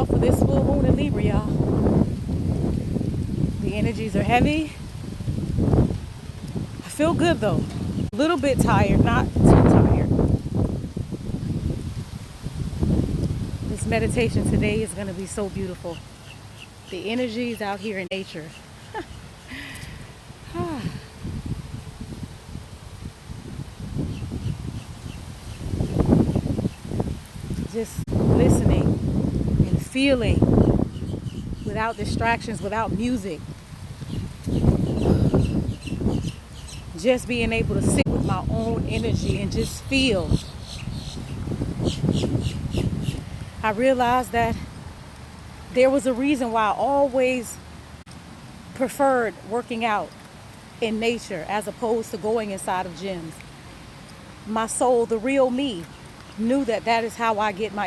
myself for this full moon in Libra, y'all. The energies are heavy. I feel good though. A little bit tired, not too tired. This meditation today is going to be so beautiful. The energies out here in nature. Just listening and feeling without distractions, without music. Just being able to sit with my own energy and just feel. I realized that there was a reason why I always preferred working out in nature as opposed to going inside of gyms. My soul, the real me, knew that that is how I get my